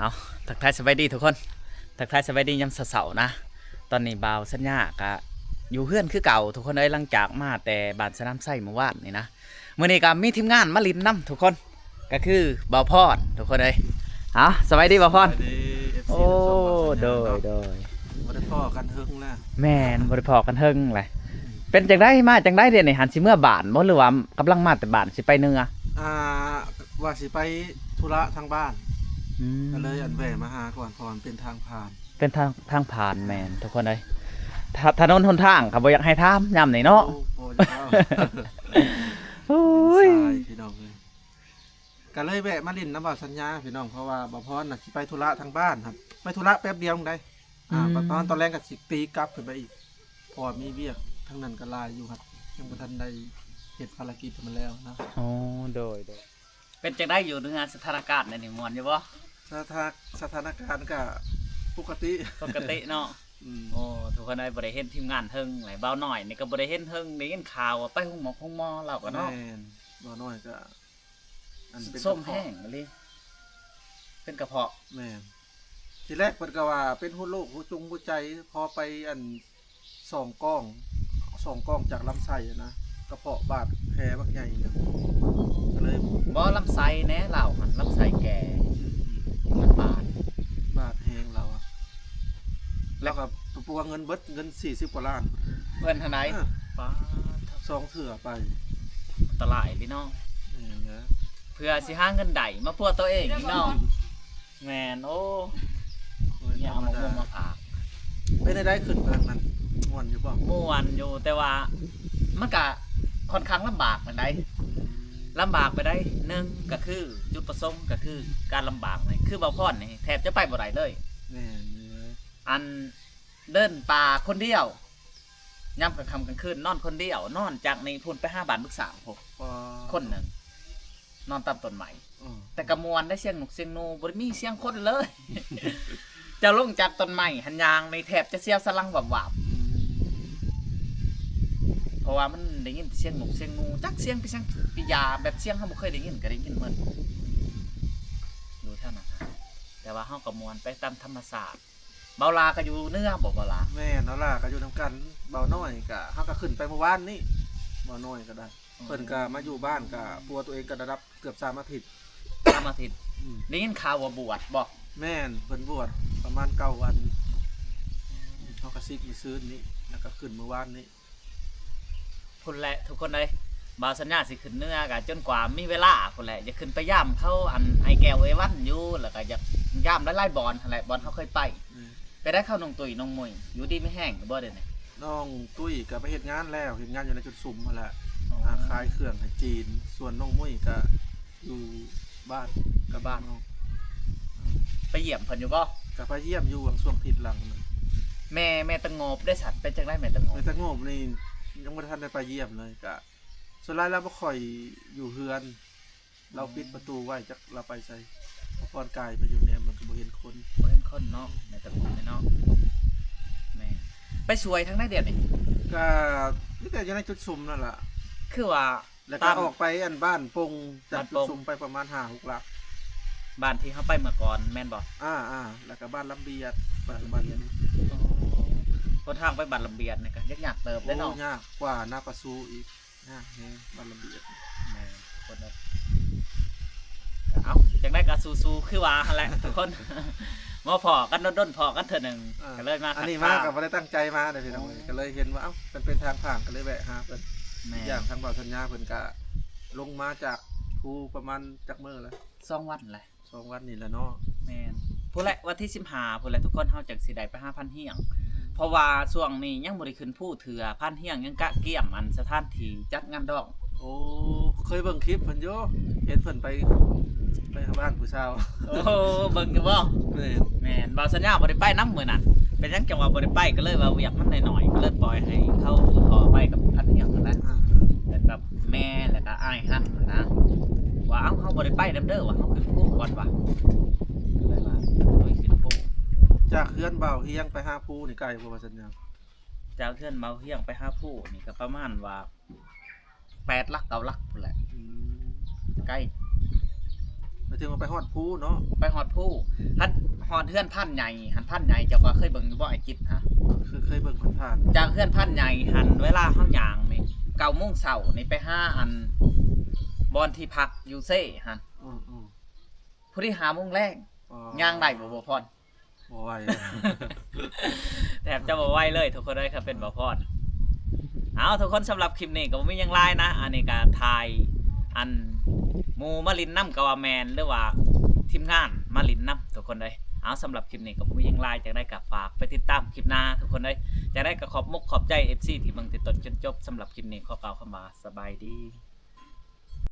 เอาทักทายสบายดีทุกคนทักทายสบายดียามเสาร์นะตอนนี้บ่าวสัญญากะอยู่เฮือนคือเก่าทุกคนเลยหลังจากมาแต่บ้านสนามไส้เมื่อวานนี่นะมื้อนี้ก็มีทีมงานมาลินน้ำทุกคนก็คือบ่าวพรทุกคนเลยเอาสบายดีบ่าวพรโอ้โดยบ่ได้พ้อกันเฮิงแล้ว แม่นบ่ได้พอกันเฮิงเลยเป็นจังได๋มาจังได๋เดี๋ยวนี้หันสิเมื่อบ้านบ่หรือว่ากำลังมาแต่บ้านสิไปเหนืออ่าว่าสิไปธุระทางบ้าน อืม ก็เลยอันแวะมาหาก่อนเพราะมันเป็นทางผ่าน เป็นทางผ่านแม่นทุกคนเลยถนนหนทางก็บ่อยากให้ถามยามนี้เนาะ โอ้ยเอา โอ้ย สายพี่น้องเลยก็เลยแวะมาลิ้นน้ำบ่าวสัญญาพี่น้องเพราะว่าบ่าวพรน่ะสิไปธุระทางบ้านครับไปธุระแป๊บเดียวได้ตอนแรกก็สิตีกลับขึ้นไปอีกเพราะว่ามีเวียกทั้งนั้นก็หลายอยู่ครับยังบ่ทันได้เฮ็ดภารกิจมันแล้วนะ โอ้โดยเป็นจังได้อยู่ในงานสถานการณ์ในนี่ม่วนอยู่บ่ สถานการณ์ก็ปกติ ปกติเนาะ อืม โอ้ทุกคนได้บ่ได้เห็นทีมงานเฮิงหลายเบาหน่อยนี่ก็บ่ได้เห็นเฮิงได้ยินข่าวว่าไปห้องหมอเราก็เนาะ แม่นบ่น้อยก็อันเป็น ส้มแห้งเลยเป็นกระเพาะ แม่นทีแรกเพิ่นก็ว่าเป็นหัวโรคหัวจงหัวใจพอไปอัน2 ก้องจากลำไส้อะนะกระเพาะบาดแผลบักใหญ่นึงก็เลย บ่ลำไส้แหน่เราหั่นลำไส้แก่มันบาด บาดแฮงเราอะแล้วก็ตัวเงินเบิดเงิน40กว่าล้าน เพิ่นเท่าไหร่ เออ ป้าด 2เทื่อไป อันตรายพี่น้อง นี่นะ เพื่อสิหาเงินได้มาพัวตัวเองพี่น้องแม่นโอ้เนี่ยเอามามาฝาก ไม่ได้ขึ้นทางนั้นม่วนอยู่บ่ ม่วนอยู่แต่ว่ามันก็ค่อนข้างลำบากปานใดลำบากไปได้หนึ่งก็คือจุดประสงค์ก็คือการลำบากนี่คือบ่าวพรนี่แทบจะไปบ่ได้เลย แม่นเลย อันเดินป่าคนเดียวย่ำกลางค่ำกลางคืนนอนคนเดียวนอนจากในพุ่นไป5 บาทบึกษาผม พอ คนหนึ่งนอนตามต้นไม้ อือ แต่กระมวลได้เสียงหนุกเสียงนูบ่ได้มีเสียงคนเลย จะลงจากต้นไม้หันยางในแถบจะเสียวสลังหวาบๆเพราะว่ามันได้ยินเสียงหนุกเสียงนูจักเสียงไปเสียงปิยาแบบเสียงเขาบ่เคยได้ยินก็ได้ยินเหมือนดูเท่านั้นฮะแต่ว่าเฮากระมวลไปตามธรรมศาสตร์เบาลาก็อยู่เนื้อบ่เบาลา แม่นเอาล่ะก็อยู่นำกันเบาน้อยก็เฮาก็ขึ้นไปเมื่อวานนี่เบาน้อยก็ได้เพิ่นก็มาอยู่บ้านก็ปัวตัวเองก็ได้รับเกือบ3 อาทิตย์ ตามอาทิตย์ได้ยินข่าวว่าบวชบ่ แม่นเพิ่นบวชประมาณ9 วันเฮาก็ซิกมื้อซื่นนี้แล้วก็ขึ้นเมื่อวานนี้ พุ่นแหละทุกคนเลยบาวสัญญาสิขึ้นเนื้อกันจนกว่ามีเวลาพุ่นแหละจะขึ้นไปย่ำเขาอันไอแก้วไอวันอยู่แล้วก็อยากย่ำไล่บอลอะไรบอลเขาเคยไปไปได้เข้านงตุยนงมวยอยู่ดีไม่แห้งบ่เดี๋ยวนี้ น้องตุ้ยก็ไปเฮ็ดงานแล้วเฮ็ดงานอยู่ในจุดซุ่มนั่นแหละขายเครื่องให้จีน ส่วนน้องมุ้ยก็อยู่บ้านกับบ้านน้อง ไปเยี่ยมเพิ่นอยู่บ่ ก็ไปเยี่ยมอยู่ช่วงอาทิตย์หลังนั่น แม่ตะงบได้สัตว์เป็นจังได้แม่ตะงบ แต่โงมนี่ยังบ่ทันได้ไปเยี่ยมเลยก็ส่วนหลายเราบ่ค่อยอยู่เฮือน เราปิดประตูไว้จักเราไปใส่เพราะก่อนกายไปอยู่เนี่ยมันก็บ่เห็นคน บ่เห็นคนเนาะแม่ตะงบเนาะแม่ไปสวยทั้งได้เดียวนี่ ก็มีแต่อยู่ในจุดซุ่มนั่นล่ะ คือว่า แล้วก็ออกไปอันบ้านปงจากจุดซุ่มไปประมาณ5-6 หลัก บ้านที่เขาไปเมื่อก่อนแม่นบ่ แล้วก็บ้านลำเบียดปัจจุบันนี้ คนทางไปบัตรลำเบียดนี่ก็ยากเติบได้เนาะ โอ้ยากกว่าหน้าประสูอีกยากแฮงบ้านลำเบียด แม่คนเลยเอาจังได้ก็สู้ๆคือว่าหั่นแหละทุกคน มาพอกันด้นๆพอกันเถอะหนึ่งก็เลยมา อันนี้มาก็บ่ได้ตั้งใจมาเด้อพี่น้องก็เลยเห็นว่าเอ้ามันเป็นทางผ่านก็เลยแวะหาเพิ่น แม่ อย่างทางบ่าวสัญญาเพิ่นก็ลงมาจากภูประมาณจักมื้อละ 2 วันเลย 2 วันนี่แหละเนาะ แม่นผู้แหละวันที่15ผู้แหละทุกคนเฮาจังสิได้ไป5,000เฮียงเพราะว่าช่วงนี้ยังบ่ได้ขึ้นผู้เถือพันเฮียงยังกะเกี่ยมอันสถานที่จัดงานดอก โอ้เคยเบิ่งคลิปเพิ่นอยู่เห็นเพิ่นไปบ้านผู้สาว โอ้เบิ่งอยู่บ่ แม่น แม่นบ่าวสัญญาบ่ได้ไปนำมื้อนั้นเป็นหยังจังว่าบ่ได้ไปก็เลยว่าเวียกมันหน่อยๆก็เลยปล่อยให้เขาพอไปกับพันเฮียงนั่นแหละ แล้วกับแม่แล้วก็อ้ายฮั่นนะว่าเอ้าเฮาบ่ได้ไปนำเด้อว่าเฮาขึ้นภูก่อนว่ะก็เลยว่าโดยขึ้นภู จากเฮือนบ่าวเฮียงไปหาภูนี่ไกลบ่ว่าสัญญา จากเพื่อนเมาเฮียงไปหาภูนี่ก็ประมาณว่า8 ลัก 9 ลักพุ่นแหละ อืม ใกล้ แล้วจึงว่าไปฮอดภูเนาะ ไปฮอดผู้หันฮอดเฮือนพันใหญ่หันพันใหญ่เจ้าก็เคยเบิ่งอยู่บ่ไอ้จิตฮะ เคยเบิ่งผ่าน จากเฮือนพันใหญ่หันเวลาเฮาย่างนี่9:00 นนี่ไปหาอันบอนที่พักอยู่เซ่หัน ๆอืม ผู้ที่5:00 นแรง อ๋อ ย่างได้บ่พร บ่ไหว แทบจะบ่ไหวเลยทุกคนเลยครับเป็นบ่พรเอาทุกคนสำหรับคลิปนี้ก็บ่มีหยังหลายนะอันนี้ก็ถ่ายอันหมู่มาลินน้ำกะว่าแมนหรือว่าทีมงานมาลินน้ำทุกคนเลยเอาสำหรับคลิปนี้ก็บ่มีหยังหลายจากได้ก็ฝากไปติดตามคลิปหน้าทุกคนเลยจากได้ก็ขอบมุกขอบใจ FC ที่เบิ่งติดตนจนจบสำหรับคลิปนี้ขอกล่าวคำว่าสบายดี